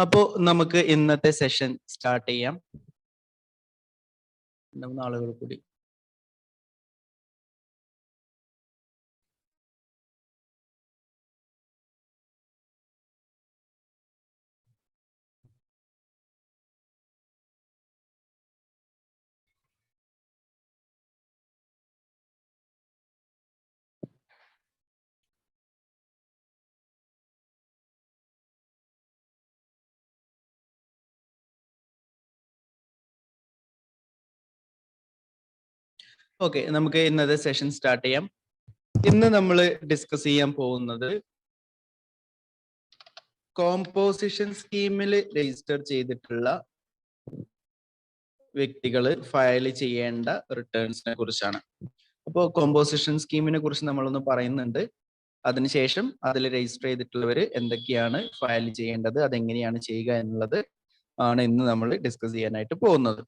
അപ്പോ നമുക്ക് ഇന്നത്തെ സെഷൻ സ്റ്റാർട്ട് ചെയ്യാം. 2 ആളുകൾ കൂടി. ഓക്കെ, നമുക്ക് ഇന്നത്തെ സെഷൻ സ്റ്റാർട്ട് ചെയ്യാം. ഇന്ന് നമ്മൾ ഡിസ്കസ് ചെയ്യാൻ പോകുന്നത് കോമ്പോസിഷൻ സ്കീമിൽ രജിസ്റ്റർ ചെയ്തിട്ടുള്ള വ്യക്തികൾ ഫയൽ ചെയ്യേണ്ട റിട്ടേൺസിനെ കുറിച്ചാണ്. അപ്പോൾ കോമ്പോസിഷൻ സ്കീമിനെ കുറിച്ച് നമ്മളൊന്ന് പറയുന്നുണ്ട്. അതിനുശേഷം അതിൽ രജിസ്റ്റർ ചെയ്തിട്ടുള്ളവർ എന്തൊക്കെയാണ് ഫയൽ ചെയ്യേണ്ടത്, അതെങ്ങനെയാണ് ചെയ്യുക എന്നുള്ളത് ആണ് ഇന്ന് നമ്മൾ ഡിസ്കസ് ചെയ്യാനായിട്ട് പോകുന്നത്.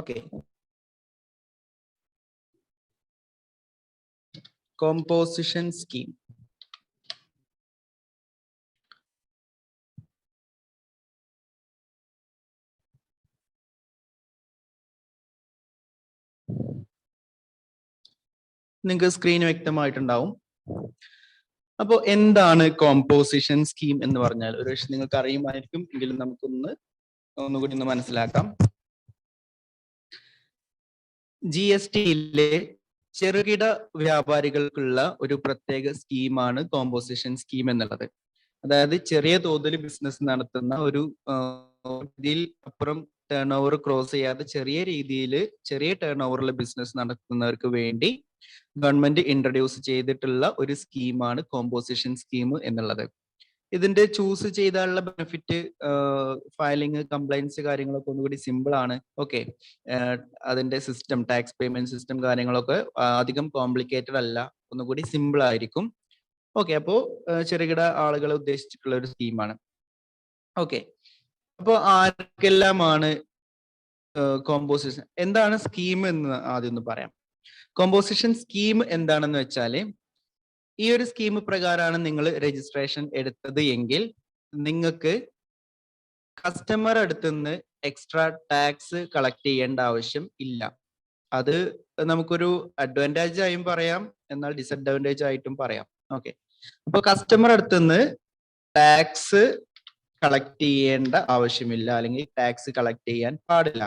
Okay, composition scheme. നിങ്ങൾക്ക് സ്ക്രീൻ വ്യക്തമായിട്ടുണ്ടാവും. അപ്പോൾ എന്താണ് കോമ്പോസിഷൻ സ്കീം എന്ന് പറഞ്ഞാൽ? ഒരു പക്ഷെ നിങ്ങൾക്ക് അറിയുമായിരിക്കും, എങ്കിലും ഒന്നുകൂടി ഒന്ന് മനസ്സിലാക്കാം. GSTയിലെ ചെറുകിട വ്യാപാരികൾക്കുള്ള ഒരു പ്രത്യേക സ്കീമാണ് കോമ്പോസിഷൻ സ്കീം എന്നുള്ളത്. അതായത് ചെറിയ തോതിൽ ബിസിനസ് നടത്തുന്ന ഒരു ഇതിൽ അപ്പുറം ടേൺ ഓവർ ക്രോസ് ചെയ്യാതെ ചെറിയ ടേൺ ഓവറിലെ ബിസിനസ് നടത്തുന്നവർക്ക് വേണ്ടി ഗവൺമെന്റ് ഇൻട്രൊഡ്യൂസ് ചെയ്തിട്ടുള്ള ഒരു സ്കീമാണ് കോമ്പോസിഷൻ സ്കീം എന്നുള്ളത്. ഇതിന്റെ ചൂസ് ചെയ്താലുള്ള ബെനിഫിറ്റ്, ഫയലിംഗ്, കംപ്ലൈൻസ് കാര്യങ്ങളൊക്കെ ഒന്നുകൂടി സിമ്പിൾ ആണ്. ഓക്കെ, അതിന്റെ സിസ്റ്റം, ടാക്സ് പേയ്മെന്റ് സിസ്റ്റം കാര്യങ്ങളൊക്കെ അധികം കോംപ്ലിക്കേറ്റഡ് അല്ല, ഒന്നുകൂടി സിമ്പിൾ ആയിരിക്കും. ഓക്കെ, അപ്പോ ചെറുകിട ആളുകളെ ഉദ്ദേശിച്ചിട്ടുള്ള ഒരു സ്കീമാണ്. ഓക്കെ, അപ്പോൾ ആർക്കെല്ലാമാണ് കോമ്പോസിഷൻ? എന്താണ് സ്കീം എന്ന് ആദ്യം ഒന്ന് പറയാം. കോമ്പോസിഷൻ സ്കീം എന്താണെന്ന് വെച്ചാൽ, ഈ ഒരു സ്കീം പ്രകാരമാണ് നിങ്ങൾ രജിസ്ട്രേഷൻ എടുത്തത് എങ്കിൽ നിങ്ങൾക്ക് കസ്റ്റമർ അടുത്തുനിന്ന് എക്സ്ട്രാ ടാക്സ് കളക്ട് ചെയ്യേണ്ട ആവശ്യം ഇല്ല. അത് നമുക്കൊരു അഡ്വാൻറ്റേജ് ആയും പറയാം, എന്നാൽ ഡിസഡ്വാൻറ്റേജ് ആയിട്ടും പറയാം. ഓക്കെ, അപ്പൊ കസ്റ്റമർ അടുത്തുനിന്ന് ടാക്സ് കളക്ട് ചെയ്യേണ്ട ആവശ്യമില്ല, അല്ലെങ്കിൽ ടാക്സ് കളക്ട് ചെയ്യാൻ പാടില്ല.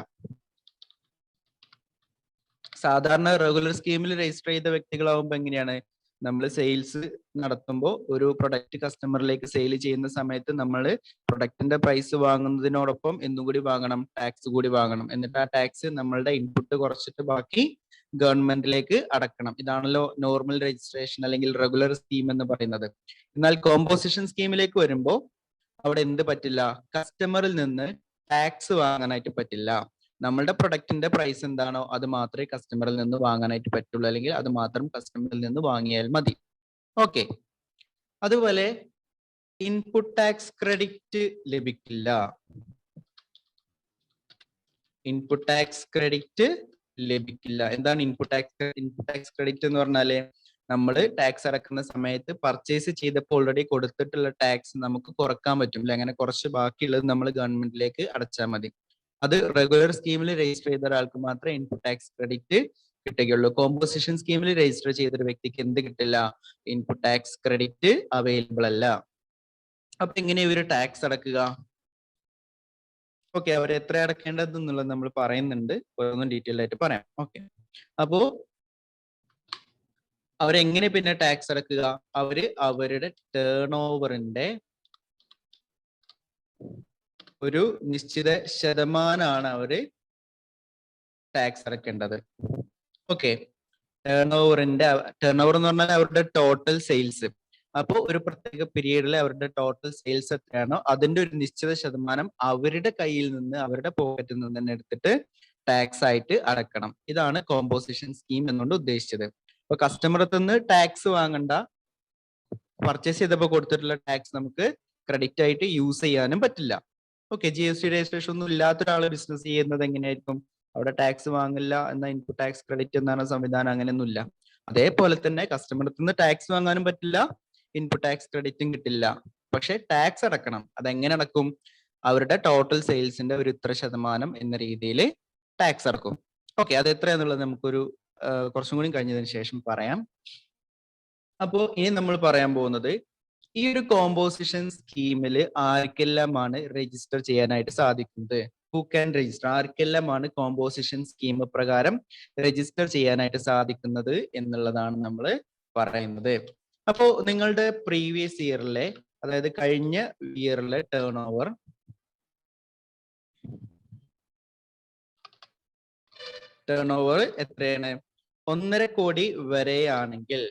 സാധാരണ റെഗുലർ സ്കീമിൽ രജിസ്റ്റർ ചെയ്ത വ്യക്തികളാവുമ്പോൾ എങ്ങനെയാണ്? നമ്മൾ സെയിൽസ് നടത്തുമ്പോൾ ഒരു പ്രൊഡക്റ്റ് കസ്റ്റമറിലേക്ക് സെയിൽ ചെയ്യുന്ന സമയത്ത് നമ്മൾ പ്രൊഡക്റ്റിന്റെ പ്രൈസ് വാങ്ങുന്നതിനോടൊപ്പം എന്തും കൂടി വാങ്ങണം, ടാക്സ് കൂടി വാങ്ങണം. എന്നിട്ട് ആ ടാക്സ് നമ്മളുടെ ഇൻപുട്ട് കുറച്ചിട്ട് ബാക്കി ഗവൺമെന്റിലേക്ക് അടക്കണം. ഇതാണല്ലോ നോർമൽ രജിസ്ട്രേഷൻ അല്ലെങ്കിൽ റെഗുലർ സ്കീം എന്ന് പറയുന്നത്. എന്നാൽ കോമ്പോസിഷൻ സ്കീമിലേക്ക് വരുമ്പോൾ അവിടെ എന്ത് പറ്റില്ല? കസ്റ്റമറിൽ നിന്ന് ടാക്സ് വാങ്ങാനായിട്ട് പറ്റില്ല. നമ്മളുടെ പ്രൊഡക്റ്റിന്റെ പ്രൈസ് എന്താണോ അത് മാത്രമേ കസ്റ്റമറിൽ നിന്ന് വാങ്ങാനായിട്ട് പറ്റുള്ളൂ, അല്ലെങ്കിൽ അത് മാത്രം കസ്റ്റമറിൽ നിന്ന് വാങ്ങിയാൽ മതി. ഓക്കെ, അതുപോലെ ഇൻപുട്ട് ടാക്സ് ക്രെഡിറ്റ് ലഭിക്കില്ല. ഇൻപുട്ട് ടാക്സ് ക്രെഡിറ്റ് ലഭിക്കില്ല. എന്താണ് ഇൻപുട്ട് ടാക്സ് ക്രെഡിറ്റ് എന്ന് പറഞ്ഞാല്, നമ്മൾ ടാക്സ് അടക്കുന്ന സമയത്ത് പർച്ചേസ് ചെയ്തപ്പോൾ ഓൾറെഡി കൊടുത്തിട്ടുള്ള ടാക്സ് നമുക്ക് കുറക്കാൻ പറ്റും, അല്ലെ? അങ്ങനെ കുറച്ച് ബാക്കിയുള്ളത് നമ്മൾ ഗവൺമെന്റിലേക്ക് അടച്ചാൽ മതി. അത് റെഗുലർ സ്കീമിൽ രജിസ്റ്റർ ചെയ്ത ഒരാൾക്ക് മാത്രമേ ഇൻപുട്ട് ടാക്സ് ക്രെഡിറ്റ് കിട്ടുകയുള്ളൂ. കോമ്പോസിഷൻ സ്കീമിൽ രജിസ്റ്റർ ചെയ്തൊരു വ്യക്തിക്ക് എന്ത് കിട്ടില്ല? ഇൻപുട്ട് ടാക്സ് ക്രെഡിറ്റ് അവൈലബിൾ അല്ല. അപ്പൊ എങ്ങനെ ഇവര് ടാക്സ് അടക്കുക? ഓക്കെ, അവർ എത്ര അടക്കേണ്ടത് എന്നുള്ളത് നമ്മൾ പറയുന്നുണ്ട്, ഓരോന്നും ഡീറ്റെയിൽ ആയിട്ട് പറയാം. ഓക്കെ, അപ്പോ അവരെങ്ങനെ പിന്നെ ടാക്സ് അടക്കുക? അവരുടെ ടേൺ ഓവറിന്റെ ഒരു നിശ്ചിത ശതമാനമാണ് അവര് ടാക്സ് അടക്കേണ്ടത്. ഓക്കെ, ടേൺ ഓവർ എന്ന് പറഞ്ഞാൽ അവരുടെ ടോട്ടൽ സെയിൽസ്. അപ്പോൾ ഒരു പ്രത്യേക പീരീഡിൽ അവരുടെ ടോട്ടൽ സെയിൽസ് എത്രയാണോ അതിന്റെ ഒരു നിശ്ചിത ശതമാനം അവരുടെ കയ്യിൽ നിന്ന്, അവരുടെ പോക്കറ്റിൽ നിന്ന് തന്നെ എടുത്തിട്ട് ടാക്സ് ആയിട്ട് അടക്കണം. ഇതാണ് കോമ്പോസിഷൻ സ്കീം എന്നുകൊണ്ട് ഉദ്ദേശിച്ചത്. അപ്പൊ കസ്റ്റമറിൽ നിന്ന് ടാക്സ് വാങ്ങണ്ട, പർച്ചേസ് ചെയ്തപ്പോൾ കൊടുത്തിട്ടുള്ള ടാക്സ് നമുക്ക് ക്രെഡിറ്റ് ആയിട്ട് യൂസ് ചെയ്യാനും പറ്റില്ല. ഓക്കെ, GST രജിസ്ട്രേഷൻ ഒന്നും ഇല്ലാത്ത ഒരാൾ ബിസിനസ് ചെയ്യുന്നത് എങ്ങനെയായിരിക്കും? അവിടെ ടാക്സ് വാങ്ങില്ല എന്ന ഇൻപുട്ട് ടാക്സ് ക്രെഡിറ്റ് എന്നാണ് സംവിധാനം, അങ്ങനെയൊന്നുമില്ല. അതേപോലെ തന്നെ കസ്റ്റമറിൽ നിന്ന് ടാക്സ് വാങ്ങാനും പറ്റില്ല, ഇൻപുട്ട് ടാക്സ് ക്രെഡിറ്റും കിട്ടില്ല. പക്ഷെ ടാക്സ് അടക്കണം. അതെങ്ങനെ അടക്കും? അവരുടെ ടോട്ടൽ സെയിൽസിന്റെ ഒരു ഇത്ര ശതമാനം എന്ന രീതിയിൽ ടാക്സ് അടക്കും. ഓക്കെ, അത് എത്രയാന്നുള്ളത് നമുക്കൊരു കുറച്ചും കൂടി കഴിഞ്ഞതിന് ശേഷം പറയാം. അപ്പോ ഇനി നമ്മൾ പറയാൻ പോകുന്നത് ഈ ഒരു കോമ്പോസിഷൻ സ്കീമിൽ ആർക്കെല്ലാമാണ് രജിസ്റ്റർ ചെയ്യാനായിട്ട് സാധിക്കുന്നത്? Who can register? ആർക്കെല്ലാമാണ് കോമ്പോസിഷൻ സ്കീം പ്രകാരം രജിസ്റ്റർ ചെയ്യാനായിട്ട് സാധിക്കുന്നത് എന്നുള്ളതാണ് നമ്മൾ പറയുന്നത്. അപ്പോ നിങ്ങളുടെ പ്രീവിയസ് ഇയറിലെ, അതായത് കഴിഞ്ഞ ഇയറിലെ ടേൺ ഓവർ എത്രയാണ്? 1.5 കോടി വരെയാണെങ്കിൽ,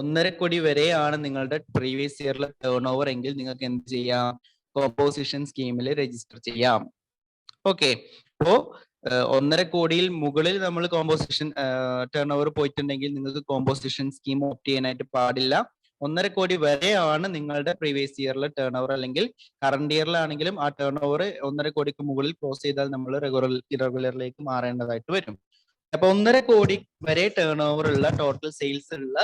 1.5 കോടി വരെയാണ് നിങ്ങളുടെ പ്രീവിയസ് ഇയറിലെ ടേൺ ഓവർ എങ്കിൽ നിങ്ങൾക്ക് എന്ത് ചെയ്യാം? കോമ്പോസിഷൻ സ്കീമിൽ രജിസ്റ്റർ ചെയ്യാം. ഓക്കെ, അപ്പോ 1.5 കോടിയിൽ മുകളിൽ നമ്മൾ കോമ്പോസിഷൻ ടേൺ ഓവർ പോയിട്ടുണ്ടെങ്കിൽ നിങ്ങൾക്ക് കോമ്പോസിഷൻ സ്കീം ഓപ്റ്റ് ചെയ്യാനായിട്ട് പാടില്ല. 1.5 കോടി വരെയാണ് നിങ്ങളുടെ പ്രീവിയസ് ഇയറിലെ ടേൺ ഓവർ, അല്ലെങ്കിൽ കറണ്ട് ഇയറിലാണെങ്കിലും ആ ടേൺ ഓവർ 1.5 കോടിക്ക് മുകളിൽ ക്രോസ് ചെയ്താൽ നമ്മൾ ഇറഗുലറിലേക്ക് മാറേണ്ടതായിട്ട് വരും. അപ്പൊ 1.5 കോടി വരെ ടേൺ ഓവർ ഉള്ള, ടോട്ടൽ സെയിൽസ് ഉള്ള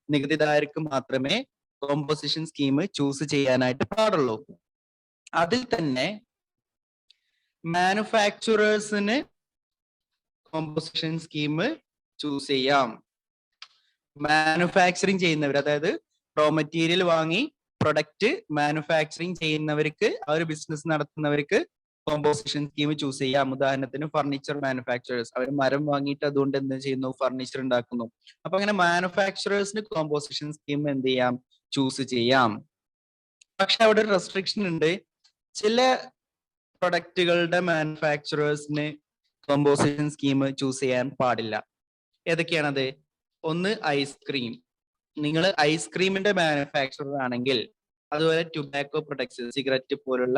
നികുതിദായകർക്ക് മാത്രമേ കോമ്പോസിഷൻ സ്കീം ചൂസ് ചെയ്യാനായിട്ട് പാടുള്ളൂ. അതിൽ തന്നെ മാനുഫാക്ചറേഴ്സിന് കോമ്പോസിഷൻ സ്കീം ചൂസ് ചെയ്യാം. മാനുഫാക്ചറിങ് ചെയ്യുന്നവർ, അതായത് റോ മെറ്റീരിയൽ വാങ്ങി പ്രൊഡക്റ്റ് മാനുഫാക്ചറിങ് ചെയ്യുന്നവർക്ക്, ആ ഒരു ബിസിനസ് നടത്തുന്നവർക്ക് കോമ്പോസിഷൻ സ്കീം ചൂസ് ചെയ്യാം. ഉദാഹരണത്തിന് ഫർണിച്ചർ മാനുഫാക്ചറേഴ്സ്, അവർ മരം വാങ്ങിയിട്ട് അതുകൊണ്ട് എന്ത് ചെയ്യുന്നു? ഫർണിച്ചർ ഉണ്ടാക്കുന്നു. അപ്പൊ അങ്ങനെ മാനുഫാക്ചറേഴ്സിന് കോമ്പോസിഷൻ സ്കീം എന്ത് ചെയ്യാം? ചൂസ് ചെയ്യാം. പക്ഷെ അവിടെ ഒരു റെസ്ട്രിക്ഷൻ ഉണ്ട്. ചില പ്രൊഡക്റ്റുകളുടെ മാനുഫാക്ചറേഴ്സിന് കോമ്പോസിഷൻ സ്കീം ചൂസ് ചെയ്യാൻ പാടില്ല. ഏതൊക്കെയാണത്? ഒന്ന് ഐസ്ക്രീം. നിങ്ങൾ ഐസ്ക്രീമിന്റെ മാനുഫാക്ചറർ ആണെങ്കിൽ, അതുപോലെ ടുബാക്കോ പ്രൊഡക്ട്സ്, സിഗരറ്റ് പോലുള്ള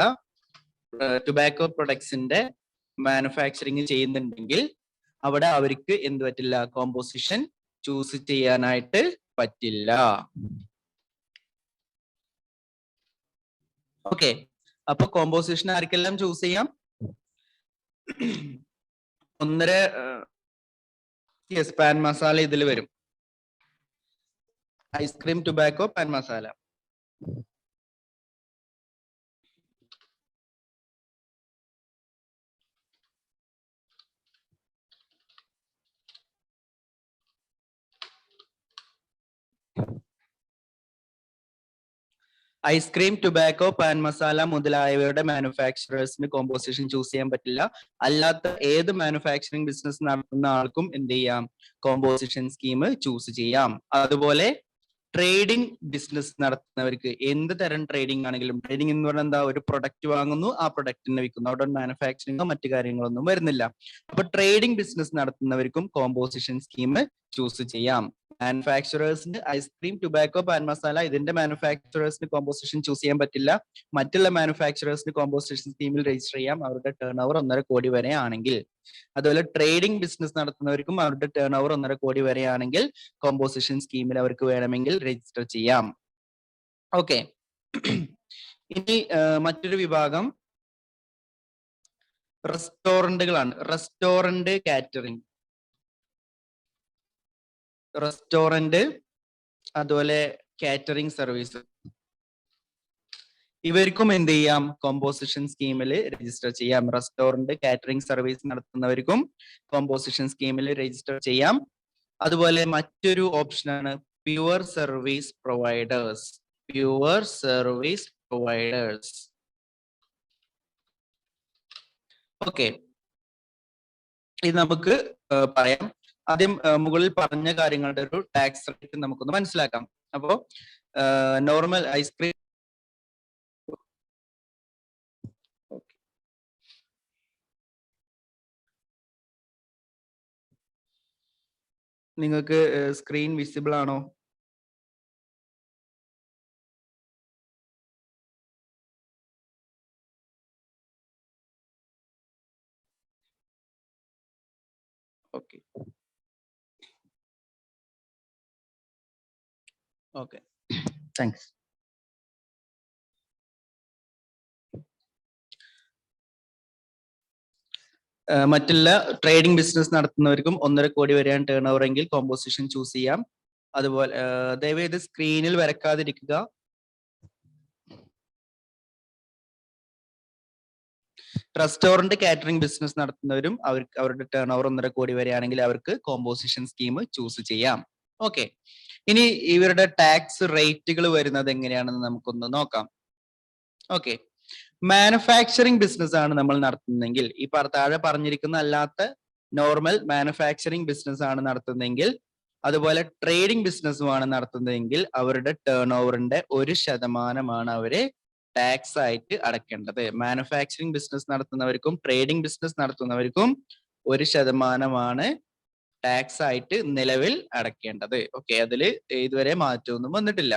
ടുബാക്കോ പ്രൊഡക്ട്സിന്റെ മാനുഫാക്ചറിങ് ചെയ്യുന്നുണ്ടെങ്കിൽ അവിടെ അവർക്ക് എന്ത് പറ്റില്ല? കോമ്പോസിഷൻ ചൂസ് ചെയ്യാനായിട്ട് പറ്റില്ല. ഓക്കെ, അപ്പൊ കോമ്പോസിഷൻ ആർക്കെല്ലാം ചൂസ് ചെയ്യാം? 1.5 പാൻ മസാല ഇതിൽ വരും. Ice cream, tobacco, pan masala. Ice cream, tobacco, pan masala മുതലായവയുടെ മാനുഫാക്ചറേഴ്സിന് കോമ്പോസിഷൻ ചൂസ് ചെയ്യാൻ പറ്റില്ല. അല്ലാത്ത ഏത് മാനുഫാക്ചറിങ് ബിസിനസ് നടത്തുന്ന ആൾക്കും എന്ത് ചെയ്യാം? കോമ്പോസിഷൻ സ്കീം ചൂസ് ചെയ്യാം. അതുപോലെ ട്രേഡിംഗ് ബിസിനസ് നടത്തുന്നവർക്ക്, എന്ത് തരം ട്രേഡിംഗ് ആണെങ്കിലും, ട്രേഡിംഗ് എന്ന് പറഞ്ഞാൽ എന്താ? ഒരു പ്രൊഡക്റ്റ് വാങ്ങുന്നു, ആ പ്രൊഡക്റ്റിനെ വിൽക്കുന്നു. അവിടെ മാനുഫാക്ചറിങ്ങോ മറ്റു കാര്യങ്ങളൊന്നും വരുന്നില്ല. അപ്പൊ ട്രേഡിംഗ് ബിസിനസ് നടത്തുന്നവർക്കും കോമ്പോസിഷൻ സ്കീം ചൂസ് ചെയ്യാം. മാനുഫാക്ചറേഴ്സിന് ഐസ്ക്രീം, ടുബാക്കോ, പാൻ മസാല ഇതിന്റെ മാനുഫാക്ചറേഴ്സിന് കോമ്പോസിഷൻ ചൂസ് ചെയ്യാൻ പറ്റില്ല. മറ്റുള്ള മാനുഫാക്ചറേഴ്സിന് കോമ്പോസിഷൻ സ്കീമിൽ രജിസ്റ്റർ ചെയ്യാം, അവരുടെ ടേൺ ഓവർ 1.5 കോടി വരെ ആണെങ്കിൽ. അതുപോലെ ട്രേഡിംഗ് ബിസിനസ് നടത്തുന്നവർക്കും അവരുടെ ടേൺ ഓവർ 1.5 കോടി വരെ ആണെങ്കിൽ കോമ്പോസിഷൻ സ്കീമിൽ അവർക്ക് വേണമെങ്കിൽ രജിസ്റ്റർ ചെയ്യാം. ഓക്കെ, ഇനി മറ്റൊരു വിഭാഗം റെസ്റ്റോറന്റുകളാണ്. റെസ്റ്റോറന്റ് കാറ്ററിംഗ്, റെസ്റ്റോറന്റ് അതുപോലെ കാറ്ററിംഗ് സർവീസ്, ഇവർക്കും എന്ത് ചെയ്യാം? കോമ്പോസിഷൻ സ്കീമിൽ രജിസ്റ്റർ ചെയ്യാം. റെസ്റ്റോറന്റ് കാറ്ററിംഗ് സർവീസ് നടത്തുന്നവർക്കും കോമ്പോസിഷൻ സ്കീമിൽ രജിസ്റ്റർ ചെയ്യാം. അതുപോലെ മറ്റൊരു ഓപ്ഷനാണ് pure service providers. Pure service providers. Okay, ഇത് നമുക്ക് പറയാം. ആദ്യം മുകളിൽ പറഞ്ഞ കാര്യങ്ങളുടെ ഒരു ടാക്സ് റേറ്റ് നമുക്കൊന്ന് മനസ്സിലാക്കാം. അപ്പോ നോർമൽ ഐസ്ക്രീം, നിങ്ങൾക്ക് സ്ക്രീൻ വിസിബിൾ ആണോ? Okay, okay, thanks. മറ്റുള്ള ട്രേഡിംഗ് ബിസിനസ് നടത്തുന്നവർക്കും 1.5 കോടി വരെയാണ് ടേൺ ഓവർ എങ്കിൽ കോമ്പോസിഷൻ ചൂസ് ചെയ്യാം. അതുപോലെ ദയവേത് സ്ക്രീനിൽ വരക്കാതിരിക്കുക. റെസ്റ്റോറന്റ് കാറ്ററിംഗ് ബിസിനസ് നടത്തുന്നവരും അവരുടെ ടേൺ ഓവർ 1.5 കോടി വരെയാണെങ്കിൽ അവർക്ക് കോമ്പോസിഷൻ സ്കീം ചൂസ് ചെയ്യാം. ഓക്കെ, ഇനി ഇവരുടെ ടാക്സ് റേറ്റുകൾ വരുന്നത് എങ്ങനെയാണെന്ന് നമുക്കൊന്ന് നോക്കാം. ഓക്കെ, മാനുഫാക്ചറിങ് ബിസിനസ് ആണ് നമ്മൾ നടത്തുന്നതെങ്കിൽ, ഈ താഴെ പറഞ്ഞിരിക്കുന്ന അല്ലാത്ത നോർമൽ മാനുഫാക്ചറിങ് ബിസിനസ് ആണ് നടത്തുന്നതെങ്കിൽ, അതുപോലെ ട്രേഡിംഗ് ബിസിനസ്സുമാണ് നടത്തുന്നതെങ്കിൽ അവരുടെ ടേൺ ഓവറിന്റെ 1% അവര് ടാക്സ് ആയിട്ട് അടയ്ക്കേണ്ടത്. മാനുഫാക്ചറിംഗ് ബിസിനസ് നടത്തുന്നവർക്കും ട്രേഡിംഗ് ബിസിനസ് നടത്തുന്നവർക്കും 1% ടാക്സ് ആയിട്ട് നിലവിൽ അടയ്ക്കേണ്ടത്. ഓക്കെ, അതിൽ ഇതുവരെ മാറ്റമൊന്നും വന്നിട്ടില്ല.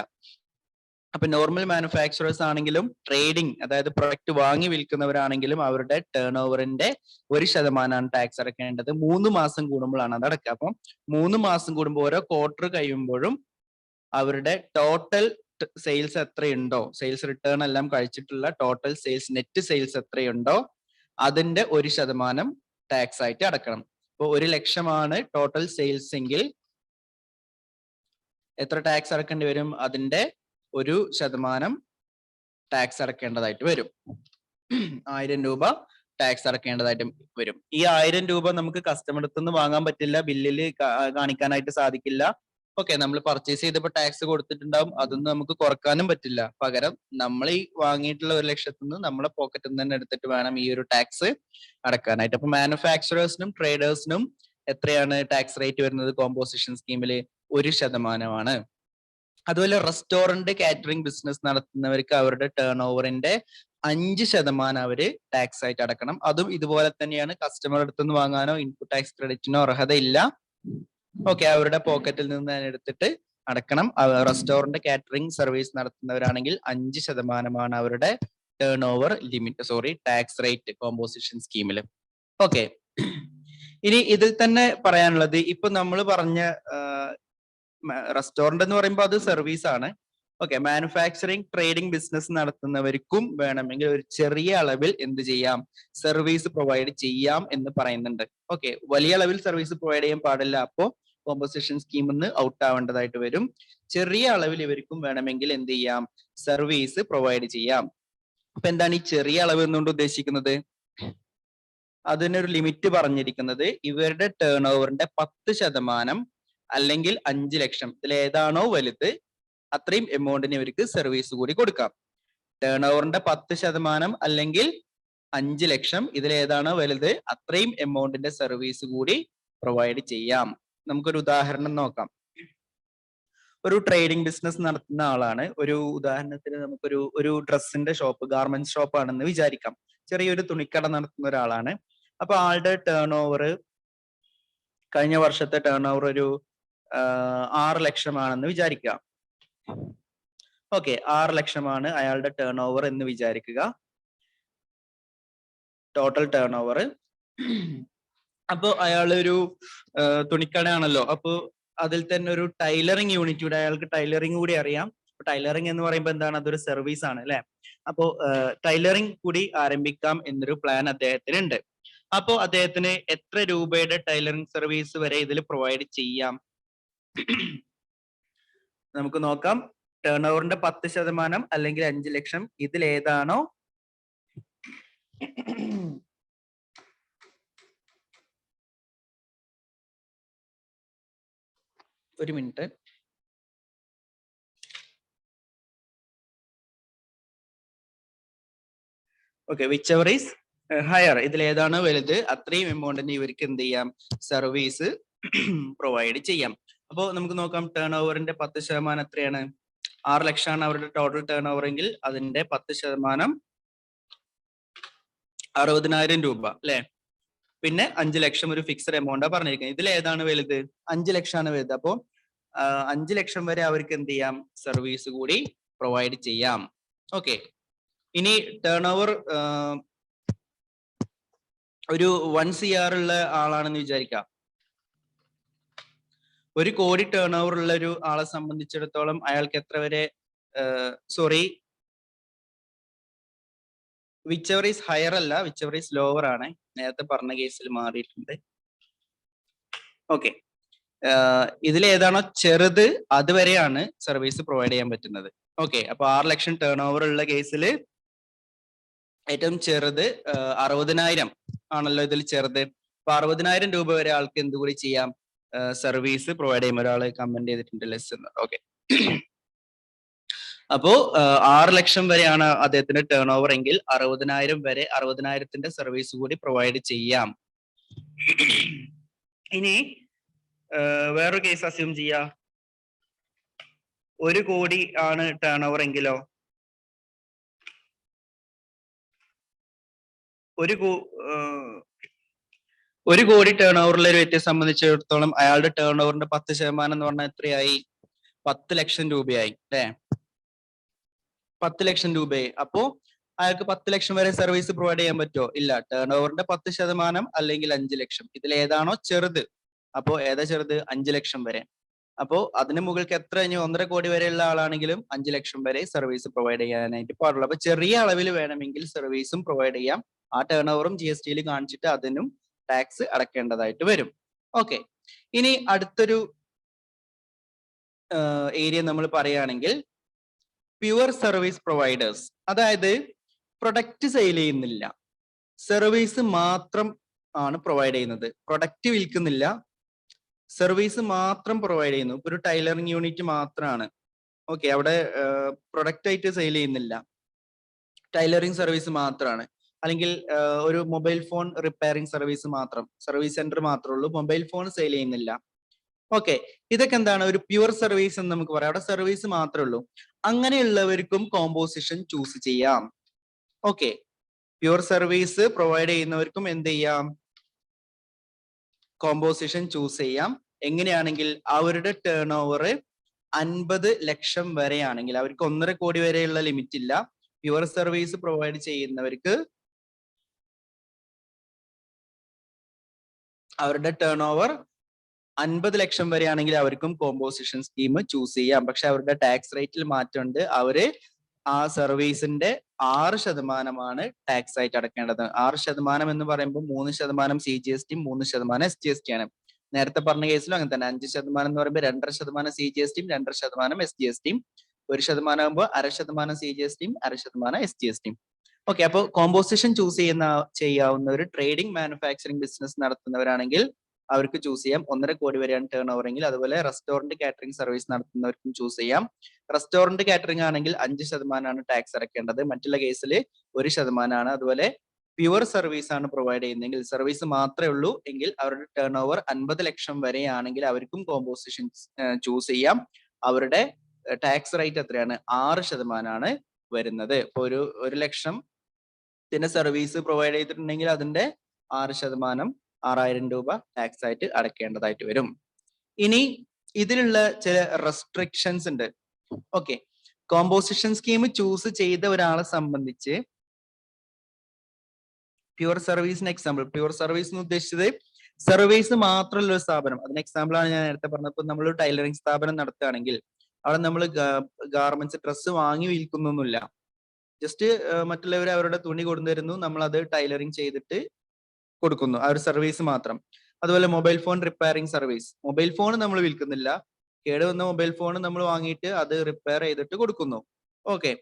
അപ്പൊ നോർമൽ മാനുഫാക്ചറേഴ്സ് ആണെങ്കിലും ട്രേഡിംഗ്, അതായത് പ്രൊഡക്റ്റ് വാങ്ങി വിൽക്കുന്നവരാണെങ്കിലും അവരുടെ ടേൺ ഓവറിന്റെ 1% ടാക്സ് അടയ്ക്കേണ്ടത്. 3 മാസം കൂടുമ്പോഴാണ് അത് അടക്കുക. അപ്പം 3 മാസം കൂടുമ്പോൾ ഓരോ ക്വാർട്ടർ കഴിയുമ്പോഴും അവരുടെ ടോട്ടൽ സെയിൽസ് എത്രയുണ്ടോ, സെയിൽസ് റിട്ടേൺ എല്ലാം കഴിച്ചിട്ടുള്ള ടോട്ടൽ സെയിൽസ്, നെറ്റ് സെയിൽസ് എത്രയുണ്ടോ അതിന്റെ 1% ടാക്സ് ആയിട്ട് അടക്കണം. ഇപ്പൊ 1 ലക്ഷമാണ് ടോട്ടൽ സെയിൽസ് എങ്കിൽ എത്ര ടാക്സ് അടക്കേണ്ടി വരും? അതിന്റെ 1% ടാക്സ് അടക്കേണ്ടതായിട്ട് വരും. 1000 രൂപ ടാക്സ് അടക്കേണ്ടതായിട്ട് വരും. ഈ 1000 രൂപ നമുക്ക് കസ്റ്റമർ അടുത്ത് നിന്ന് വാങ്ങാൻ പറ്റില്ല, ബില്ലിൽ കാണിക്കാനായിട്ട് സാധിക്കില്ല. ഓക്കെ, നമ്മൾ പർച്ചേസ് ചെയ്തപ്പോൾ ടാക്സ് കൊടുത്തിട്ടുണ്ടാവും, അതൊന്നും നമുക്ക് കുറക്കാനും പറ്റില്ല. പകരം നമ്മൾ ഈ വാങ്ങിയിട്ടുള്ള 1 ലക്ഷത്തിൽ നിന്ന് നമ്മളെ പോക്കറ്റിൽ നിന്ന് തന്നെ എടുത്തിട്ട് വേണം ഈ ഒരു ടാക്സ് അടക്കാനായിട്ട്. അപ്പൊ മാനുഫാക്ചറേഴ്സിനും ട്രേഡേഴ്സിനും എത്രയാണ് ടാക്സ് റേറ്റ് വരുന്നത് കോമ്പോസിഷൻ സ്കീമിൽ? 1%. അതുപോലെ റെസ്റ്റോറന്റ് കാറ്ററിംഗ് ബിസിനസ് നടത്തുന്നവർക്ക് അവരുടെ ടേൺ ഓവറിന്റെ 5% അവര് ടാക്സ് ആയിട്ട് അടക്കണം. അതും ഇതുപോലെ തന്നെയാണ്. കസ്റ്റമർ അടുത്ത് നിന്ന് വാങ്ങാനോ ഇൻപുട്ട് ടാക്സ് ക്രെഡിറ്റിനോ അർഹതയില്ല. ഓക്കെ, അവരുടെ പോക്കറ്റിൽ നിന്ന് തന്നെ എടുത്തിട്ട് അടക്കണം. റെസ്റ്റോറന്റ് കാറ്ററിംഗ് സർവീസ് നടത്തുന്നവരാണെങ്കിൽ 5% അവരുടെ turn over limit, tax rate composition സ്കീമിൽ. ഓക്കെ, ഇനി ഇതിൽ തന്നെ പറയാനുള്ളത്, ഇപ്പൊ നമ്മൾ പറഞ്ഞ റെസ്റ്റോറന്റ് എന്ന് പറയുമ്പോൾ അത് സർവീസ് ആണ്. ഓക്കെ, മാനുഫാക്ചറിങ് ട്രേഡിംഗ് ബിസിനസ് നടത്തുന്നവർക്കും വേണമെങ്കിൽ ഒരു ചെറിയ അളവിൽ എന്ത് ചെയ്യാം? സർവീസ് പ്രൊവൈഡ് ചെയ്യാം എന്ന് പറയുന്നുണ്ട്. ഓക്കെ, വലിയ അളവിൽ സർവീസ് പ്രൊവൈഡ് ചെയ്യാൻ പാടില്ല. അപ്പോ കോമ്പോസിഷൻ സ്കീമിൽ നിന്ന് ഔട്ട് ആവേണ്ടതായിട്ട് വരും. ചെറിയ അളവിൽ ഇവർക്കും വേണമെങ്കിൽ എന്ത് ചെയ്യാം? സർവീസ് പ്രൊവൈഡ് ചെയ്യാം. അപ്പൊ എന്താണ് ഈ ചെറിയ അളവ് എന്നുകൊണ്ട് ഉദ്ദേശിക്കുന്നത്? അതിനൊരു ലിമിറ്റ് പറഞ്ഞിരിക്കുന്നത് ഇവരുടെ ടേൺ ഓവറിന്റെ 10% അല്ലെങ്കിൽ 5 ലക്ഷം, ഇതിൽ ഏതാണോ വലുത് അത്രയും എമൗണ്ടിന് ഇവർക്ക് സർവീസ് കൂടി കൊടുക്കാം. ടേൺ ഓവറിന്റെ 10% അല്ലെങ്കിൽ 5 ലക്ഷം, ഇതിൽ ഏതാണോ വലുത് അത്രയും എമൗണ്ടിന്റെ സർവീസ് കൂടി പ്രൊവൈഡ് ചെയ്യാം. നമുക്കൊരു ഉദാഹരണം നോക്കാം. ഒരു ട്രേഡിംഗ് ബിസിനസ് നടത്തുന്ന ആളാണ്. ഒരു ഉദാഹരണത്തിന് നമുക്കൊരു ഡ്രസ്സിന്റെ ഷോപ്പ്, ഗാർമെന്റ്സ് ഷോപ്പ് ആണെന്ന് വിചാരിക്കാം. ചെറിയൊരു തുണിക്കട നടത്തുന്ന ഒരാളാണ്. അപ്പൊ ആളുടെ ടേൺ ഓവർ, കഴിഞ്ഞ വർഷത്തെ ടേൺ ഓവർ ഒരു 6 ലക്ഷമാണെന്ന് വിചാരിക്കാം. ഓക്കെ, 6 ലക്ഷമാണ് അയാളുടെ ടേൺ ഓവർ എന്ന് വിചാരിക്കുക, ടോട്ടൽ ടേൺ ഓവർ. അപ്പൊ അയാളൊരു തുണിക്കടയാണല്ലോ, അപ്പൊ അതിൽ തന്നെ ഒരു ടൈലറിംഗ് യൂണിറ്റ് കൂടെ, അയാൾക്ക് ടൈലറിംഗ് കൂടി അറിയാം. ടൈലറിംഗ് എന്ന് പറയുമ്പോൾ എന്താണ്? അതൊരു സർവീസ് ആണ് അല്ലെ? അപ്പോ ടൈലറിംഗ് കൂടി ആരംഭിക്കാം എന്നൊരു പ്ലാൻ അദ്ദേഹത്തിനുണ്ട്. അപ്പോ അദ്ദേഹത്തിന് എത്ര രൂപയുടെ ടൈലറിംഗ് സർവീസ് വരെ ഇതിൽ പ്രൊവൈഡ് ചെയ്യാം? നമുക്ക് നോക്കാം. ടേൺ ഓവറിന്റെ 10% അല്ലെങ്കിൽ 5 ലക്ഷം, ഇതിൽ ഏതാണോ ഒരു minute. Okay, which ever is higher, ഇതിൽ ഏതാണോ വലുത് അത്രയും എമൗണ്ടിന് ഇവർക്ക് എന്ത് ചെയ്യാം? സർവീസ് പ്രൊവൈഡ് ചെയ്യാം. അപ്പോ നമുക്ക് നോക്കാം. ടേൺ ഓവറിന്റെ 10% എത്രയാണ്? 6 ലക്ഷമാണ് അവരുടെ ടോട്ടൽ ടേൺ ഓവർ എങ്കിൽ അതിന്റെ 10% 60,000 രൂപ അല്ലെ? പിന്നെ 5 ലക്ഷം ഒരു ഫിക്സഡ് എമൗണ്ടാണ് പറഞ്ഞിരിക്കുന്നത്. ഇതിൽ ഏതാണ് വലുത്? 5 ലക്ഷമാണ് വലുത്. അപ്പോ 5 ലക്ഷം വരെ അവർക്ക് എന്ത് ചെയ്യാം? സർവീസ് കൂടി പ്രൊവൈഡ് ചെയ്യാം. ഓക്കെ, ഇനി ടേൺ ഓവർ ഒരു 1 CR ഉള്ള ആളാണെന്ന് വിചാരിക്കാം. 1 കോടി ടേൺ ഓവർ ഉള്ള ഒരു ആളെ സംബന്ധിച്ചിടത്തോളം അയാൾക്ക് എത്ര വരെ, വിച്ച് എവർ ഈസ് ഹയർ അല്ല, വിച്ച് എവർ ഈസ് ലോവർ ആണ്. നേരത്തെ പറഞ്ഞ കേസിൽ മാറിയിട്ടുണ്ട്. ഓക്കെ, ഇതിൽ ഏതാണോ ചെറുത് അതുവരെയാണ് സർവീസ് പ്രൊവൈഡ് ചെയ്യാൻ പറ്റുന്നത്. ഓക്കെ, അപ്പൊ 6 ലക്ഷം ടേൺ ഓവർ ഉള്ള കേസിൽ ഏറ്റവും ചെറുത് 60,000 ആണല്ലോ ഇതിൽ ചെറുത്. അപ്പൊ 60,000 രൂപ വരെ ആൾക്ക് എന്തുകൂടി ചെയ്യാം, സർവീസ് പ്രൊവൈഡ് ചെയ്യും. ഒരാൾ കമന്റ് ചെയ്തിട്ടുണ്ട് ലെസ് എന്ന്. ഓക്കെ, അപ്പോ 6 ലക്ഷം വരെയാണ് അദ്ദേഹത്തിന്റെ ടേൺ ഓവർ എങ്കിൽ 60,000 വരെ 60,000ത്തിന്റെ സർവീസ് കൂടി പ്രൊവൈഡ് ചെയ്യാം. ഇനി വേറൊരു കേസ് അസ്യൂം ചെയ്യാ, 1 കോടി ആണ് ടേൺ ഓവർ എങ്കിലോ, ഒരു കോടി ടേൺ ഓവറിലെ ഒരു വ്യക്തിയെ സംബന്ധിച്ചിടത്തോളം അയാളുടെ ടേൺ ഓവറിന്റെ 10% എന്ന് പറഞ്ഞാൽ എത്രയായി, 10 ലക്ഷം രൂപയായി അല്ലെ, 10 ലക്ഷം രൂപയായി. അപ്പോ അയാൾക്ക് 10 ലക്ഷം വരെ സർവീസ് പ്രൊവൈഡ് ചെയ്യാൻ പറ്റുമോ? ഇല്ല. ടേൺ ഓവറിന്റെ 10% അല്ലെങ്കിൽ 5 ലക്ഷം, ഇതിൽ ഏതാണോ ചെറുത്. അപ്പോ ഏതാ ചെറുത്? 5 ലക്ഷം വരെ. അപ്പോ അതിന് മുകൾക്ക് എത്ര, ഇനി 1.5 കോടി വരെയുള്ള ആളാണെങ്കിലും 5 ലക്ഷം വരെ സർവീസ് പ്രൊവൈഡ് ചെയ്യാനായിട്ട് പാടുള്ളൂ. അപ്പൊ ചെറിയ അളവിൽ വേണമെങ്കിൽ സർവീസും പ്രൊവൈഡ് ചെയ്യാം. ആ ടേൺ ഓവറും GST കാണിച്ചിട്ട് അതിനും ടാക്സ് അടക്കേണ്ടതായിട്ട് വരും. ഓക്കെ, ഇനി അടുത്തൊരു ഏരിയ നമ്മൾ പറയുകയാണെങ്കിൽ പ്യുവർ സർവീസ് പ്രൊവൈഡേഴ്സ്. അതായത് പ്രൊഡക്റ്റ് സെയിൽ ചെയ്യുന്നില്ല, സർവീസ് മാത്രം ആണ് പ്രൊവൈഡ് ചെയ്യുന്നത്. പ്രൊഡക്റ്റ് വിൽക്കുന്നില്ല, സർവീസ് മാത്രം പ്രൊവൈഡ് ചെയ്യുന്നു. ഒരു ടൈലറിംഗ് യൂണിറ്റ് മാത്രമാണ്. ഓക്കെ, അവിടെ പ്രൊഡക്റ്റ് ആയിട്ട് സെയിൽ ചെയ്യുന്നില്ല, ടൈലറിംഗ് സർവീസ് മാത്രമാണ്. അല്ലെങ്കിൽ ഒരു മൊബൈൽ ഫോൺ റിപ്പയറിംഗ് സർവീസ് മാത്രം, സർവീസ് സെന്റർ മാത്രമേ ഉള്ളൂ, മൊബൈൽ ഫോൺ സെയിൽ ചെയ്യുന്നില്ല. ഓക്കെ, ഇതൊക്കെ എന്താണ്, ഒരു പ്യുവർ സർവീസ് എന്ന് നമുക്ക് പറയാം. അവിടെ സർവീസ് മാത്രമേ ഉള്ളൂ. അങ്ങനെയുള്ളവർക്കും കോമ്പോസിഷൻ ചൂസ് ചെയ്യാം. ഓക്കെ, പ്യുവർ സർവീസ് പ്രൊവൈഡ് ചെയ്യുന്നവർക്കും എന്ത് ചെയ്യാം, കോമ്പോസിഷൻ ചൂസ് ചെയ്യാം. എങ്ങനെയാണെങ്കിൽ അവരുടെ ടേൺ ഓവർ 50 ലക്ഷം വരെയാണെങ്കിൽ, അവർക്ക് 1.5 കോടി വരെയുള്ള ലിമിറ്റ് ഇല്ല. പ്യുവർ സർവീസ് പ്രൊവൈഡ് ചെയ്യുന്നവർക്ക് അവരുടെ ടേൺ ഓവർ 50 ലക്ഷം വരെയാണെങ്കിൽ അവർക്കും കോമ്പോസിഷൻ സ്കീം ചൂസ് ചെയ്യാം. പക്ഷെ അവരുടെ ടാക്സ് റേറ്റിൽ മാറ്റമുണ്ട്. അവര് ആ സർവീസിന്റെ 6% ടാക്സ് ആയിട്ട് അടക്കേണ്ടത്. 6% എന്ന് പറയുമ്പോൾ 3% CGST, 3% SGST ആണ്. നേരത്തെ പറഞ്ഞ കേസിലും അങ്ങനെ തന്നെ. 5% എന്ന് പറയുമ്പോൾ 2.5% CGST, 2.5% SGST. 1% ആകുമ്പോൾ 0.5% CGST, 0.5% SGST. ഓക്കെ, അപ്പോൾ കോമ്പോസിഷൻ ചൂസ് ചെയ്യാവുന്നവർ ട്രേഡിംഗ് മാനുഫാക്ചറിംഗ് ബിസിനസ് നടത്തുന്നവരാണെങ്കിൽ അവർക്ക് ചൂസ് ചെയ്യാം. 1.5 കോടി വരെയാണ് ടേൺ ഓവർ എങ്കിൽ. അതുപോലെ റെസ്റ്റോറന്റ് കാറ്ററിംഗ് സർവീസ് നടത്തുന്നവർക്കും ചൂസ് ചെയ്യാം. റെസ്റ്റോറന്റ് കാറ്ററിംഗ് ആണെങ്കിൽ 5% ടാക്സ് അടക്കേണ്ടത്, മറ്റുള്ള കേസിൽ 1% അതുപോലെ പ്യുവർ സർവീസ് ആണ് പ്രൊവൈഡ് ചെയ്യുന്നതെങ്കിൽ, സർവീസ് മാത്രമേ ഉള്ളൂ എങ്കിൽ അവരുടെ ടേൺ ഓവർ 50 ലക്ഷം വരെയാണെങ്കിൽ അവർക്കും കോമ്പോസിഷൻ ചൂസ് ചെയ്യാം. അവരുടെ ടാക്സ് റേറ്റ് എത്രയാണ്? 6% വരുന്നത്. ഇപ്പൊ ഒരു ലക്ഷത്തിന്റെ സർവീസ് പ്രൊവൈഡ് ചെയ്തിട്ടുണ്ടെങ്കിൽ അതിന്റെ 6%, 6,000 രൂപ ടാക്സ് ആയിട്ട് അടക്കേണ്ടതായിട്ട് വരും. ഇനി ഇതിലുള്ള ചില റെസ്ട്രിക്ഷൻസ് ഉണ്ട്. ഓക്കെ, കോമ്പോസിഷൻ സ്കീം ചൂസ് ചെയ്ത ഒരാളെ സംബന്ധിച്ച് പ്യുവർ സർവീസിന് എക്സാമ്പിൾ, പ്യുവർ സർവീസ് എന്ന് ഉദ്ദേശിച്ചത് സർവീസ് മാത്രമുള്ള ഒരു സ്ഥാപനം. അതിന് എക്സാമ്പിൾ ആണ് ഞാൻ നേരത്തെ പറഞ്ഞത്. ഇപ്പൊ നമ്മൾ ടൈലറിംഗ് സ്ഥാപനം നടത്തുകയാണെങ്കിൽ അവിടെ നമ്മൾ ഗാർമെന്റ്സ്, ഡ്രസ്സ് വാങ്ങി വിൽക്കുന്നൊന്നുമില്ല. ജസ്റ്റ് മറ്റുള്ളവർ അവരുടെ തുണി കൊണ്ടുവരുന്നു, നമ്മൾ അത് ടൈലറിംഗ് ചെയ്തിട്ട് കൊടുക്കുന്നു. ആ ഒരു സർവീസ് മാത്രം. അതുപോലെ mobile phone repairing service, mobile phone നമ്മൾ വിൽക്കുന്നില്ല, കേടുവന്ന മൊബൈൽ ഫോൺ നമ്മൾ വാങ്ങിയിട്ട് അത് റിപ്പയർ ചെയ്തിട്ട് കൊടുക്കുന്നു. ഓക്കെ,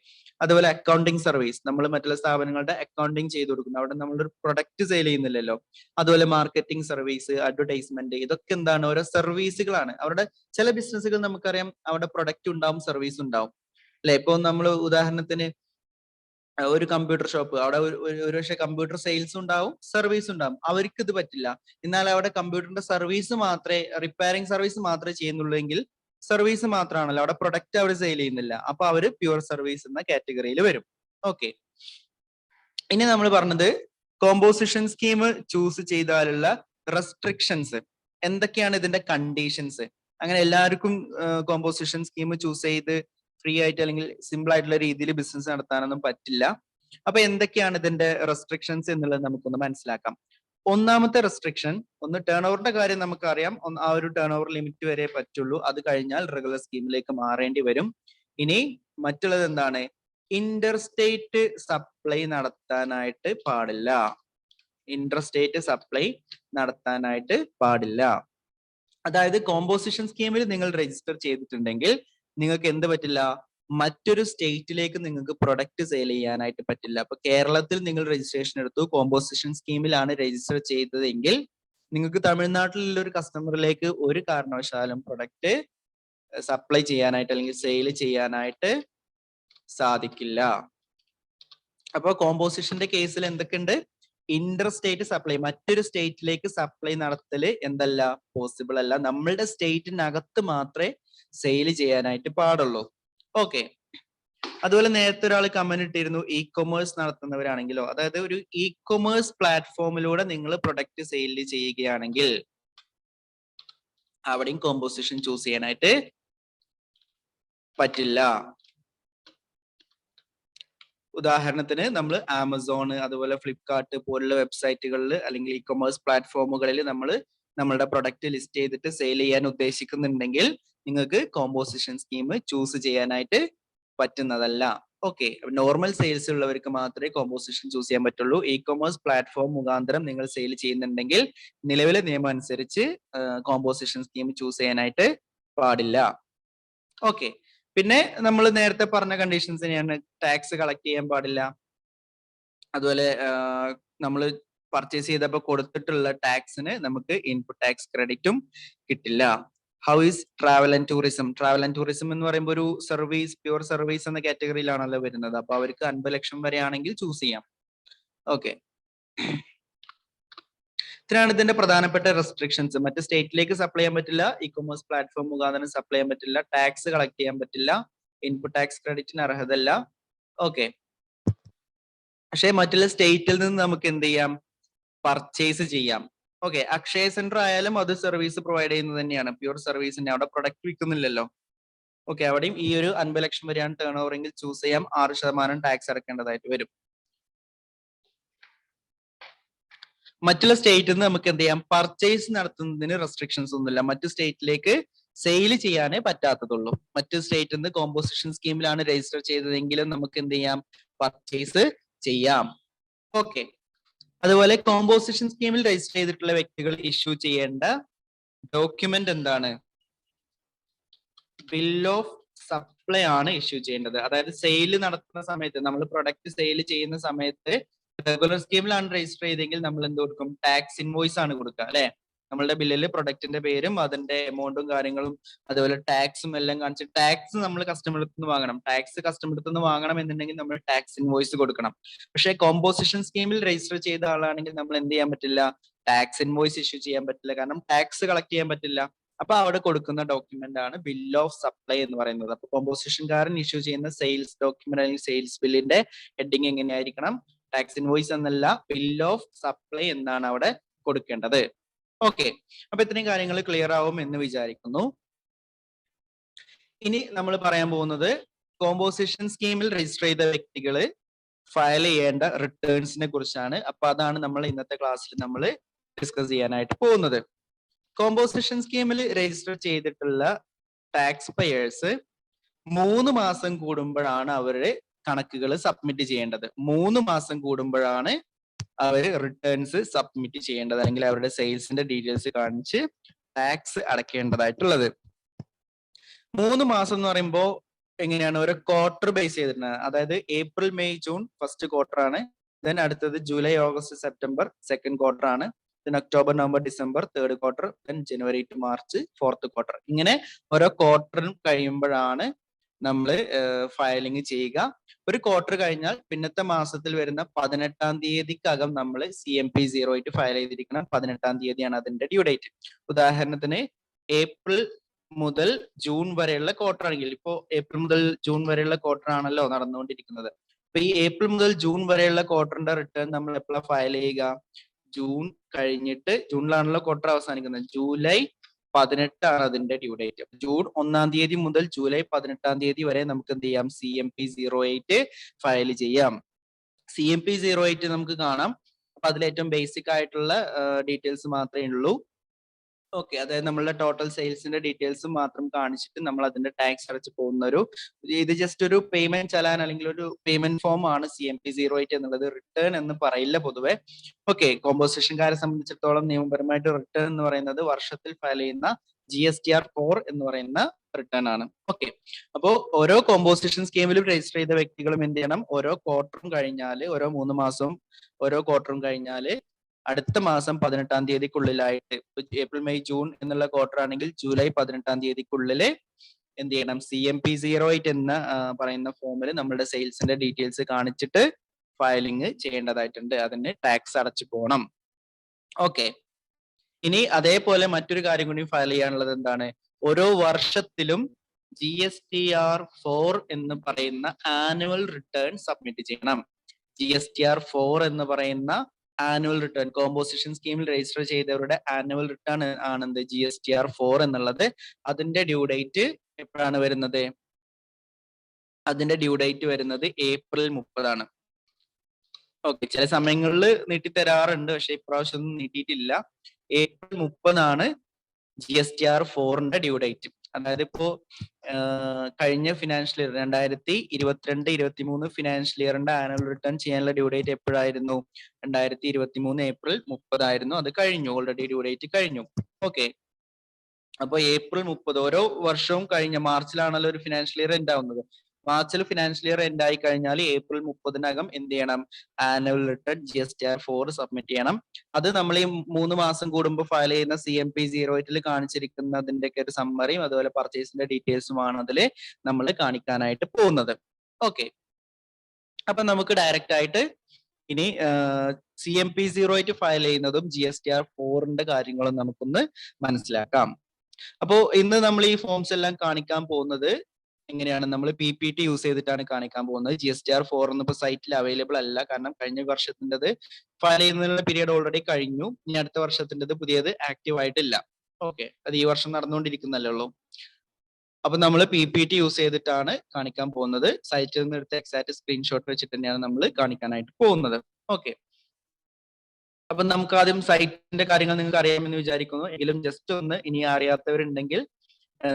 അതുപോലെ അക്കൗണ്ടിങ് സർവീസ്, നമ്മൾ മറ്റുള്ള സ്ഥാപനങ്ങളുടെ അക്കൗണ്ടിങ് ചെയ്ത് കൊടുക്കുന്നു. അവിടെ നമ്മളൊരു പ്രൊഡക്റ്റ് സെയിൽ ചെയ്യുന്നില്ലല്ലോ. അതുപോലെ മാർക്കറ്റിംഗ് സർവീസ്, അഡ്വർടൈസ്മെന്റ്, ഇതൊക്കെ എന്താണ്? ഓരോ സർവീസുകളാണ്. അവരുടെ ചില ബിസിനസ്സുകൾ നമുക്കറിയാം അവിടെ പ്രൊഡക്റ്റ് ഉണ്ടാവും, സർവീസ് ഉണ്ടാവും അല്ലെ. ഇപ്പൊ നമ്മൾ ഉദാഹരണത്തിന് ഒരു കമ്പ്യൂട്ടർ ഷോപ്പ്, അവിടെ ഒരു പക്ഷേ കമ്പ്യൂട്ടർ സെയിൽസ് ഉണ്ടാവും, സർവീസ് ഉണ്ടാവും. അവർക്ക് ഇത് പറ്റില്ല. എന്നാൽ അവിടെ കമ്പ്യൂട്ടറിന്റെ സർവീസ് മാത്രമേ, റിപ്പയറിംഗ് സർവീസ് മാത്രമേ ചെയ്യുന്നുള്ളൂ എങ്കിൽ സർവീസ് മാത്രമാണല്ലോ, അവിടെ പ്രൊഡക്റ്റ് അവർ സെയിൽ ചെയ്യുന്നില്ല. അപ്പൊ അവര് പ്യുവർ സർവീസ് എന്ന കാറ്റഗറിയിൽ വരും. ഓക്കെ, ഇനി നമ്മൾ പറഞ്ഞത് കോമ്പോസിഷൻ സ്കീം ചൂസ് ചെയ്താലുള്ള റെസ്ട്രിക്ഷൻസ് എന്തൊക്കെയാണ്, ഇതിന്റെ കണ്ടീഷൻസ്. അങ്ങനെ എല്ലാവർക്കും കോമ്പോസിഷൻ സ്കീം ചൂസ് ചെയ്ത് ഫ്രീ ആയിട്ട് അല്ലെങ്കിൽ സിമ്പിൾ ആയിട്ടുള്ള രീതിയിൽ ബിസിനസ് നടത്താനൊന്നും പറ്റില്ല. അപ്പൊ എന്തൊക്കെയാണ് ഇതിന്റെ റെസ്ട്രിക്ഷൻസ് എന്നുള്ളത് നമുക്കൊന്ന് മനസ്സിലാക്കാം. ഒന്നാമത്തെ റെസ്ട്രിക്ഷൻ, ഒന്ന് ടേൺ ഓവറിന്റെ കാര്യം നമുക്കറിയാം. ആ ഒരു ടേൺ ഓവർ ലിമിറ്റ് വരെ പറ്റുള്ളൂ. അത് കഴിഞ്ഞാൽ റെഗുലർ സ്കീമിലേക്ക് മാറേണ്ടി വരും. ഇനി മറ്റുള്ളത് എന്താണ്? ഇന്റർ സ്റ്റേറ്റ് സപ്ലൈ നടത്താനായിട്ട് പാടില്ല. ഇന്റർ സ്റ്റേറ്റ് സപ്ലൈ നടത്താനായിട്ട് പാടില്ല. അതായത് കോമ്പോസിഷൻ സ്കീമിൽ നിങ്ങൾ രജിസ്റ്റർ ചെയ്തിട്ടുണ്ടെങ്കിൽ നിങ്ങൾക്ക് എന്ത് പറ്റില്ല? മറ്റൊരു സ്റ്റേറ്റിലേക്ക് നിങ്ങൾക്ക് പ്രൊഡക്റ്റ് സെയിൽ ചെയ്യാനായിട്ട് പറ്റില്ല. അപ്പൊ കേരളത്തിൽ നിങ്ങൾ രജിസ്ട്രേഷൻ എടുത്തു, കോമ്പോസിഷൻ സ്കീമിലാണ് രജിസ്റ്റർ ചെയ്തതെങ്കിൽ നിങ്ങൾക്ക് തമിഴ്നാട്ടിലുള്ള ഒരു കസ്റ്റമറിലേക്ക് ഒരു കാരണവശാലും പ്രൊഡക്റ്റ് സപ്ലൈ ചെയ്യാനായിട്ട് അല്ലെങ്കിൽ സെയിൽ ചെയ്യാനായിട്ട് സാധിക്കില്ല. അപ്പൊ കോമ്പോസിഷന്റെ കേസിൽ എന്തൊക്കെയുണ്ട്? ഇന്റർ സ്റ്റേറ്റ് സപ്ലൈ, മറ്റൊരു സ്റ്റേറ്റിലേക്ക് സപ്ലൈ നടത്തല് എന്തല്ല, പോസിബിൾ അല്ല. നമ്മളുടെ സ്റ്റേറ്റിനകത്ത് മാത്രമേ സെയിൽ ചെയ്യാനായിട്ട് പാടുള്ളൂ. ഓക്കെ. അതുപോലെ നേരത്തെ ഒരാൾ കമന്റ് ഇട്ടിരുന്നു, ഇ കൊമേഴ്സ് നടത്തുന്നവരാണെങ്കിലോ, അതായത് ഒരു ഇ കൊമേഴ്സ് പ്ലാറ്റ്ഫോമിലൂടെ നിങ്ങൾ പ്രൊഡക്റ്റ് സെയിൽ ചെയ്യുകയാണെങ്കിൽ അവിടെയും കോമ്പോസിഷൻ ചൂസ് ചെയ്യാനായിട്ട് പറ്റില്ല. ഉദാഹരണത്തിന് നമ്മൾ ആമസോൺ, അതുപോലെ ഫ്ലിപ്കാർട്ട് പോലുള്ള വെബ്സൈറ്റുകളിൽ അല്ലെങ്കിൽ ഇ കൊമേഴ്സ് പ്ലാറ്റ്ഫോമുകളിൽ നമ്മൾ നമ്മളുടെ പ്രൊഡക്റ്റ് ലിസ്റ്റ് ചെയ്തിട്ട് സെയിൽ ചെയ്യാൻ ഉദ്ദേശിക്കുന്നുണ്ടെങ്കിൽ നിങ്ങൾക്ക് കോമ്പോസിഷൻ സ്കീം ചൂസ് ചെയ്യാനായിട്ട് പറ്റുന്നതല്ല. ഓക്കെ. നോർമൽ സെയിൽസ് ഉള്ളവർക്ക് മാത്രമേ കോമ്പോസിഷൻ ചൂസ് ചെയ്യാൻ പറ്റുള്ളൂ. ഇ കൊമേഴ്സ് പ്ലാറ്റ്ഫോം മുഖാന്തരം നിങ്ങൾ സെയിൽ ചെയ്യുന്നുണ്ടെങ്കിൽ നിലവിലെ നിയമം അനുസരിച്ച് കോമ്പോസിഷൻ സ്കീം ചൂസ് ചെയ്യാനായിട്ട് പാടില്ല. ഓക്കെ. പിന്നെ നമ്മൾ നേരത്തെ പറഞ്ഞ കണ്ടീഷൻസ് തന്നെയാണ്. ടാക്സ് കളക്ട് ചെയ്യാൻ പാടില്ല. അതുപോലെ നമ്മൾ പർച്ചേസ് ചെയ്തപ്പോൾ കൊടുത്തിട്ടുള്ള ടാക്സിന് നമുക്ക് ഇൻപുട്ട് ടാക്സ് ക്രെഡിറ്റും കിട്ടില്ല. How is travel and tourism? Travel and tourism എന്ന് പറയുമ്പോൾ ഒരു സർവീസ്, പ്യുവർ സർവീസ് എന്ന കാറ്റഗറിയിലാണല്ലോ വരുന്നത്. അപ്പൊ അവർക്ക് 50 ലക്ഷം വരെ ആണെങ്കിൽ ചൂസ് ചെയ്യാം. ഓക്കെ. ഇത്രയാണ് ഇതിന്റെ പ്രധാനപ്പെട്ട റെസ്ട്രിക്ഷൻസ്. മറ്റ് സ്റ്റേറ്റിലേക്ക് സപ്ലൈ ചെയ്യാൻ പറ്റില്ല, ഇ കൊമേഴ്സ് പ്ലാറ്റ്ഫോം മുഖാന്തരം സപ്ലൈ ചെയ്യാൻ പറ്റില്ല, ടാക്സ് കളക്ട് ചെയ്യാൻ പറ്റില്ല, ഇൻപുട്ട് ടാക്സ് ക്രെഡിറ്റിന് അർഹതല്ല. ഓക്കെ. പക്ഷെ മറ്റുള്ള സ്റ്റേറ്റിൽ നിന്ന് നമുക്ക് എന്ത് ചെയ്യാം? പർച്ചേസ് ചെയ്യാം. ഓക്കെ. അക്ഷയ സെന്റർ ആയാലും അത് സർവീസ് പ്രൊവൈഡ് ചെയ്യുന്നത് തന്നെയാണ്, പ്യൂർ സർവീസിന്റെ. അവിടെ പ്രൊഡക്റ്റ് വിൽക്കുന്നില്ലല്ലോ. ഓക്കെ. അവിടെയും ഈ ഒരു 50 ലക്ഷം വരെയാണ് ടേൺ ഓവർ എങ്കിൽ ചൂസ് ചെയ്യാം. 6% ടാക്സ് അടക്കേണ്ടതായിട്ട് വരും. മറ്റുള്ള സ്റ്റേറ്റിൽ നിന്ന് നമുക്ക് എന്ത് ചെയ്യാം? പർച്ചേസ് നടത്തുന്നതിന് റെസ്ട്രിക്ഷൻസ് ഒന്നുമില്ല. മറ്റു സ്റ്റേറ്റിലേക്ക് സെയിൽ ചെയ്യാനേ പറ്റാത്തതുള്ളൂ. മറ്റു സ്റ്റേറ്റിൽ നിന്ന് കോമ്പോസിഷൻ സ്കീമിലാണ് രജിസ്റ്റർ ചെയ്തതെങ്കിലും നമുക്ക് എന്ത് ചെയ്യാം? പർച്ചേസ് ചെയ്യാം. ഓക്കെ. അതുപോലെ കോമ്പോസിഷൻ സ്കീമിൽ രജിസ്റ്റർ ചെയ്തിട്ടുള്ള വ്യക്തികൾ ഇഷ്യൂ ചെയ്യേണ്ട ഡോക്യുമെന്റ് എന്താണ്? ബിൽ ഓഫ് സപ്ലൈ ആണ് ഇഷ്യൂ ചെയ്യേണ്ടത്. അതായത് സെയിൽ നടത്തുന്ന സമയത്ത്, നമ്മൾ പ്രൊഡക്റ്റ് സെയിൽ ചെയ്യുന്ന സമയത്ത് റെഗുലർ സ്കീമിലാണ് രജിസ്റ്റർ ചെയ്തെങ്കിൽ നമ്മൾ എന്ത് കൊടുക്കും? ടാക്സ് ഇൻവോയ്സ് ആണ് കൊടുക്കുക, അല്ലെ? നമ്മളുടെ ബില്ലിൽ പ്രൊഡക്റ്റിന്റെ പേരും അതിന്റെ എമൗണ്ടും കാര്യങ്ങളും അതുപോലെ ടാക്സും എല്ലാം കാണിച്ച്, ടാക്സ് നമ്മൾ കസ്റ്റമർ നിന്ന് വാങ്ങണം. ടാക്സ് കസ്റ്റമർ നിന്ന് വാങ്ങണം എന്നുണ്ടെങ്കിൽ നമ്മൾ ടാക്സ് ഇൻവോയ്സ് കൊടുക്കണം. പക്ഷെ കോമ്പോസിഷൻ സ്കീമിൽ രജിസ്റ്റർ ചെയ്ത ആളാണെങ്കിൽ നമ്മൾ എന്ത് ചെയ്യാൻ പറ്റില്ല? ടാക്സ് ഇൻവോയ്സ് ഇഷ്യൂ ചെയ്യാൻ പറ്റില്ല. കാരണം ടാക്സ് കളക്ട് ചെയ്യാൻ പറ്റില്ല. അപ്പൊ അവിടെ കൊടുക്കുന്ന ഡോക്യുമെന്റ് ആണ് ബിൽ ഓഫ് സപ്ലൈ എന്ന് പറയുന്നത്. അപ്പൊ കോമ്പോസിഷൻകാരൻ ഇഷ്യൂ ചെയ്യുന്ന സെയിൽസ് ഡോക്യുമെന്റ് അല്ലെങ്കിൽ സെയിൽസ് ബില്ലിന്റെ ഹെഡിങ് എങ്ങനെയായിരിക്കണം? ടാക്സ് ഇൻവോയ്സ് എന്നല്ല, ബിൽ ഓഫ് സപ്ലൈ എന്നാണ് അവിടെ കൊടുക്കേണ്ടത്. ഓക്കെ. അപ്പൊ ഇത്രയും കാര്യങ്ങൾ ക്ലിയർ ആവും എന്ന് വിചാരിക്കുന്നു. ഇനി നമ്മൾ പറയാൻ പോകുന്നത് കോമ്പോസിഷൻ സ്കീമിൽ രജിസ്റ്റർ ചെയ്ത വ്യക്തികൾ ഫയൽ ചെയ്യേണ്ട റിട്ടേൺസിനെ കുറിച്ചാണ്. അപ്പൊ അതാണ് നമ്മൾ ഇന്നത്തെ ക്ലാസ്സിൽ നമ്മൾ ഡിസ്കസ് ചെയ്യാനായിട്ട് പോകുന്നത്. കോമ്പോസിഷൻ സ്കീമിൽ രജിസ്റ്റർ ചെയ്തിട്ടുള്ള ടാക്സ് പേയേഴ്സ് 3 മാസം കൂടുമ്പോഴാണ് അവരുടെ കണക്കുകൾ സബ്മിറ്റ് ചെയ്യേണ്ടത്. 3 മാസം കൂടുമ്പോഴാണ് അവർ റിട്ടേൺസ് സബ്മിറ്റ് ചെയ്യേണ്ടത്, അല്ലെങ്കിൽ അവരുടെ സെയിൽസിന്റെ ഡീറ്റെയിൽസ് കാണിച്ച് ടാക്സ് അടയ്ക്കേണ്ടതായിട്ടുള്ളത്. 3 മാസം എന്ന് പറയുമ്പോൾ എങ്ങനെയാണ്? ഒരു ക്വാർട്ടർ ബേസ് ചെയ്തിട്ടുണ്ട്. അതായത് April, May, June first quarter ആണ്. ദെൻ അടുത്തത് July, August, September second quarter ആണ്. Then October, November, December third quarter. Then January to March fourth quarter. ഇങ്ങനെ ഓരോ ക്വാർട്ടറും കഴിയുമ്പോഴാണ് നമ്മൾ ഫയലിംഗ് ചെയ്യുക. ഒരു ക്വാർട്ടർ കഴിഞ്ഞാൽ പിന്നത്തെ മാസത്തിൽ വരുന്ന 18-ാം തീയതിക്കകം നമ്മൾ CMP08 ഫയൽ ചെയ്തിരിക്കണം. 18-ാം തീയതിയാണ് അതിന്റെ ഡ്യൂ ഡേറ്റ്. ഉദാഹരണത്തിന് ഏപ്രിൽ മുതൽ ജൂൺ വരെയുള്ള ക്വാർട്ടർ ആണെങ്കിൽ, ഇപ്പോ ഏപ്രിൽ മുതൽ ജൂൺ വരെയുള്ള ക്വാർട്ടർ ആണല്ലോ നടന്നുകൊണ്ടിരിക്കുന്നത്. അപ്പൊ ഈ ഏപ്രിൽ മുതൽ ജൂൺ വരെയുള്ള ക്വാർട്ടറിന്റെ റിട്ടേൺ നമ്മൾ എപ്പോഴാണ് ഫയൽ ചെയ്യുക? ജൂൺ കഴിഞ്ഞിട്ട്, ജൂണിലാണല്ലോ ക്വാർട്ടർ അവസാനിക്കുന്നത്, ജൂലൈ 18 ആണ് അതിന്റെ ഡ്യൂ ഡേറ്റ്. ജൂൺ 1-ാം തീയതി മുതൽ ജൂലൈ 18-ാം തീയതി വരെ നമുക്ക് എന്ത് ചെയ്യാം? CMP08 ഫയൽ ചെയ്യാം. CMP08 നമുക്ക് കാണാം. അപ്പൊ അതിൽ ഏറ്റവും ബേസിക് ആയിട്ടുള്ള ഡീറ്റെയിൽസ് മാത്രമേ ഉള്ളൂ. ഓക്കെ, അതായത് നമ്മളുടെ ടോട്ടൽ സെയിൽസിന്റെ ഡീറ്റെയിൽസ് മാത്രം കാണിച്ചിട്ട് നമ്മൾ അതിന്റെ ടാക്സ് അടച്ച് പോകുന്ന ഒരു, ഇത് ജസ്റ്റ് ഒരു പേയ്മെന്റ് ചലാൻ അല്ലെങ്കിൽ ഒരു പേയ്മെന്റ് ഫോം ആണ് CMP08 എന്നുള്ളത്. റിട്ടേൺ എന്ന് പറയില്ല പൊതുവെ. ഓക്കെ, കോമ്പോസിഷൻകാരെ സംബന്ധിച്ചിടത്തോളം നിയമപരമായിട്ട് റിട്ടേൺ എന്ന് പറയുന്നത് വർഷത്തിൽ ഫയൽ ചെയ്യുന്ന GSTR4 എന്ന് പറയുന്ന റിട്ടേൺ ആണ്. ഓക്കെ, അപ്പോ ഓരോ കോമ്പോസിഷൻ സ്കീമിലും രജിസ്റ്റർ ചെയ്ത വ്യക്തികളും എന്ത് ചെയ്യണം, ഓരോ ക്വാർട്ടറും കഴിഞ്ഞാല്, ഓരോ 3 മാസവും ഓരോ ക്വാർട്ടറും കഴിഞ്ഞാല് അടുത്ത മാസം 18-ാം തീയതിക്കുള്ളിലായിട്ട്, ഏപ്രിൽ മെയ് ജൂൺ എന്നുള്ള ക്വാർട്ടർ ആണെങ്കിൽ ജൂലൈ 18-ാം തീയതിക്കുള്ളില് എന്ത് ചെയ്യണം, CMP08 എന്ന പറയുന്ന ഫോമിൽ നമ്മുടെ സെയിൽസിന്റെ ഡീറ്റെയിൽസ് കാണിച്ചിട്ട് ഫയലിംഗ് ചെയ്യേണ്ടതായിട്ടുണ്ട്. അതിന് ടാക്സ് അടച്ചു പോകണം. ഓക്കെ, ഇനി അതേപോലെ മറ്റൊരു കാര്യം കൂടി ഫയൽ ചെയ്യാനുള്ളത് എന്താണ്, ഓരോ വർഷത്തിലും GSTR4 എന്ന് പറയുന്ന ആനുവൽ റിട്ടേൺ സബ്മിറ്റ് ചെയ്യണം. GSTR4 എന്ന് പറയുന്ന ആനുവൽ റിട്ടേൺ, കോമ്പോസിഷൻ സ്കീമിൽ രജിസ്റ്റർ ചെയ്തവരുടെ ആനുവൽ റിട്ടേൺ ആണെന്ത്, GSTR4 എന്നുള്ളത്. അതിന്റെ ഡ്യൂ ഡേറ്റ് എപ്പോഴാണ് വരുന്നത്, അതിന്റെ ഡ്യൂ ഡേറ്റ് വരുന്നത് ഏപ്രിൽ 30 ആണ്. ഓക്കെ, ചില സമയങ്ങളിൽ നീട്ടിത്തരാറുണ്ട്, പക്ഷെ ഇപ്രാവശ്യം ഒന്നും നീട്ടിയിട്ടില്ല. ഏപ്രിൽ 30 ആണ് GSTR4ന്റെ ഡ്യൂ ഡേറ്റ്. അതായത് ഇപ്പോ കഴിഞ്ഞ ഫിനാൻഷ്യൽ ഇയർ 2022-23 ഫിനാൻഷ്യൽ ഇയറിന്റെ ആനുവൽ റിട്ടേൺ ചെയ്യാനുള്ള ഡ്യൂ ഡേറ്റ് എപ്പോഴായിരുന്നു, 2023 ഏപ്രിൽ 30 ആയിരുന്നു. അത് കഴിഞ്ഞു, ഓൾറെഡി ഡ്യൂ ഡേറ്റ് കഴിഞ്ഞു. ഓക്കെ, അപ്പൊ ഏപ്രിൽ 30, ഓരോ വർഷവും കഴിഞ്ഞ മാർച്ചിലാണല്ലോ ഒരു ഫിനാൻഷ്യൽ ഇയർ ഉണ്ടാവുന്നത്. മാർച്ചിൽ ഫിനാൻഷ്യൽ ഇയർ എൻഡ് ആയി കഴിഞ്ഞാൽ ഏപ്രിൽ 30-നകം എന്ത് ചെയ്യണം, ആനുവൽ റിട്ടേൺ GSTR4 സബ്മിറ്റ് ചെയ്യണം. അത് നമ്മൾ ഈ 3 മാസം കൂടുമ്പോൾ ഫയൽ ചെയ്യുന്ന CMP08 കാണിച്ചിരിക്കുന്നതിന്റെ ഒക്കെ ഒരു സമ്മറിയും അതുപോലെ പർച്ചേസിന്റെ ഡീറ്റെയിൽസുമാണ് അതിൽ നമ്മൾ കാണിക്കാനായിട്ട് പോകുന്നത്. ഓക്കെ, അപ്പൊ നമുക്ക് ഡയറക്റ്റ് ആയിട്ട് ഇനി CMP08 ഫയൽ ചെയ്യുന്നതും GSTR4ന്റെ കാര്യങ്ങളും നമുക്കൊന്ന് മനസ്സിലാക്കാം. അപ്പോ ഇന്ന് നമ്മൾ ഈ ഫോംസ് എല്ലാം കാണിക്കാൻ പോകുന്നത് എങ്ങനെയാണ്, നമ്മൾ PPT യൂസ് ചെയ്തിട്ടാണ് കാണിക്കാൻ പോകുന്നത്. GSTR4 ഒന്നും ഇപ്പൊ സൈറ്റിൽ അവൈലബിൾ അല്ല, കാരണം കഴിഞ്ഞ വർഷത്തിൻ്റെത് ഫയൽ ചെയ്യുന്നതിനുള്ള പീരീഡ് ഓൾറെഡി കഴിഞ്ഞു. ഇനി അടുത്ത വർഷത്തിൻ്റെത് പുതിയത് ആക്റ്റീവ് ആയിട്ടില്ല. ഓക്കെ, അത് ഈ വർഷം നടന്നുകൊണ്ടിരിക്കുന്നല്ലേ ഉള്ളൂ. അപ്പൊ നമ്മൾ PPT യൂസ് ചെയ്തിട്ടാണ് കാണിക്കാൻ പോകുന്നത്. സൈറ്റിൽ നിന്ന് എടുത്ത എക്സാക്ട് സ്ക്രീൻഷോട്ട് വെച്ചിട്ട് തന്നെയാണ് നമ്മൾ കാണിക്കാനായിട്ട് പോകുന്നത്. ഓക്കെ, അപ്പൊ നമുക്ക് ആദ്യം സൈറ്റിന്റെ കാര്യങ്ങൾ നിങ്ങൾക്ക് അറിയാമെന്ന് വിചാരിക്കുന്നു. എങ്കിലും ജസ്റ്റ് ഒന്ന് ഇനി അറിയാത്തവരുണ്ടെങ്കിൽ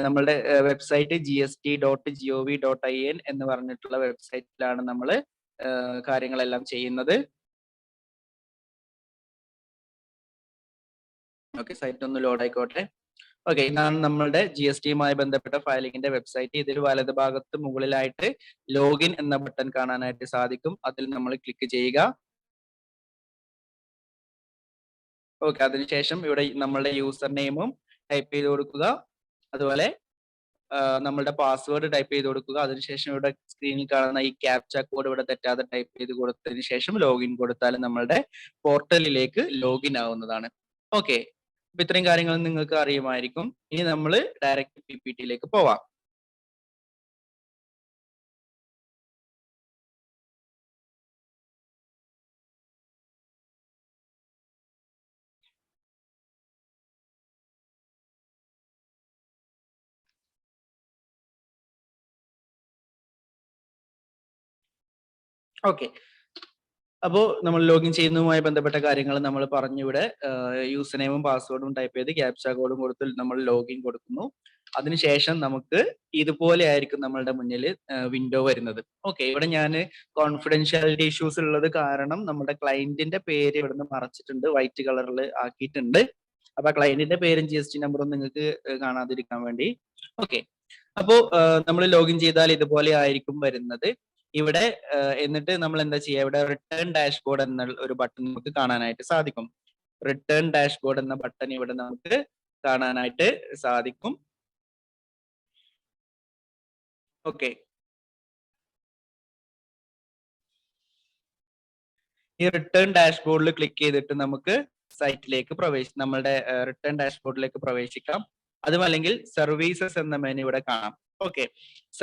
നമ്മളുടെ വെബ്സൈറ്റ് gst.gov.in എന്ന് പറഞ്ഞിട്ടുള്ള വെബ്സൈറ്റിലാണ് നമ്മൾ കാര്യങ്ങളെല്ലാം ചെയ്യുന്നത്. ഓക്കെ, സൈറ്റ് ഒന്ന് ലോഡ് ആയിക്കോട്ടെ. ഓക്കെ, ഇതാണ് നമ്മളുടെ GSTയുമായി ബന്ധപ്പെട്ട ഫയലിംഗിന്റെ വെബ്സൈറ്റ്. ഇതിൽ വലത് ഭാഗത്ത് മുകളിലായിട്ട് ലോഗിൻ എന്ന ബട്ടൺ കാണാനായിട്ട് സാധിക്കും. അതിൽ നമ്മൾ ക്ലിക്ക് ചെയ്യുക. ഓക്കെ, അതിനുശേഷം ഇവിടെ നമ്മളുടെ യൂസർ നെയിമും ടൈപ്പ് ചെയ്ത് കൊടുക്കുക. അതുപോലെ നമ്മളുടെ പാസ്വേഡ് ടൈപ്പ് ചെയ്ത് കൊടുക്കുക. അതിനുശേഷം ഇവിടെ സ്ക്രീനിൽ കാണുന്ന ഈ ക്യാപ്ച കോഡ് ഇവിടെ തെറ്റാതെ ടൈപ്പ് ചെയ്ത് കൊടുത്തതിന് ശേഷം ലോഗിൻ കൊടുത്താൽ നമ്മളുടെ പോർട്ടലിലേക്ക് ലോഗിൻ ആവുന്നതാണ്. ഓക്കെ, അപ്പൊ ഇത്രയും കാര്യങ്ങൾ നിങ്ങൾക്ക് അറിയുമായിരിക്കും. ഇനി നമ്മൾ ഡയറക്റ്റ് PPTയിലേക്ക് പോവാം. ഓക്കെ, അപ്പോൾ നമ്മൾ ലോഗിൻ ചെയ്യുന്നതുമായി ബന്ധപ്പെട്ട കാര്യങ്ങൾ നമ്മൾ പറഞ്ഞു. ഇവിടെ യൂസർ നെയിമും പാസ്വേഡും ടൈപ്പ് ചെയ്ത് ക്യാപ്ച കോഡും കൊടുത്ത് നമ്മൾ ലോഗിൻ കൊടുക്കുന്നു. അതിനുശേഷം നമുക്ക് ഇതുപോലെ ആയിരിക്കും നമ്മളുടെ മുന്നിൽ വിൻഡോ വരുന്നത്. ഓക്കെ, ഇവിടെ ഞാൻ കോൺഫിഡൻഷ്യാലിറ്റി ഇഷ്യൂസ് ഉള്ളത് കാരണം നമ്മുടെ ക്ലയന്റിന്റെ പേര് ഇവിടുന്ന് മറച്ചിട്ടുണ്ട്, വൈറ്റ് കളറിൽ ആക്കിയിട്ടുണ്ട്. അപ്പൊ ക്ലയന്റിന്റെ പേരും GST നമ്പറും നിങ്ങൾക്ക് കാണാതിരിക്കാൻ വേണ്ടി. ഓക്കെ, അപ്പോ നമ്മൾ ലോഗിൻ ചെയ്താൽ ഇതുപോലെ ആയിരിക്കും വരുന്നത്. ഇവിടെ എന്നിട്ട് നമ്മൾ എന്താ ചെയ്യുക, ഇവിടെ റിട്ടേൺ ഡാഷ്ബോർഡ് എന്ന ഒരു ബട്ടൺ നമുക്ക് കാണാനായിട്ട് സാധിക്കും. റിട്ടേൺ ഡാഷ്ബോർഡ് എന്ന ബട്ടൺ ഇവിടെ നമുക്ക് കാണാനായിട്ട് സാധിക്കും. ഓക്കെ, ഈ റിട്ടേൺ ഡാഷ്ബോർഡിൽ ക്ലിക്ക് ചെയ്തിട്ട് നമുക്ക് സൈറ്റിലേക്ക് നമ്മളുടെ റിട്ടേൺ ഡാഷ്ബോർഡിലേക്ക് പ്രവേശിക്കാം. അതുമല്ലെങ്കിൽ സർവീസസ് എന്ന മെനു ഇവിടെ കാണാം. ഓക്കെ,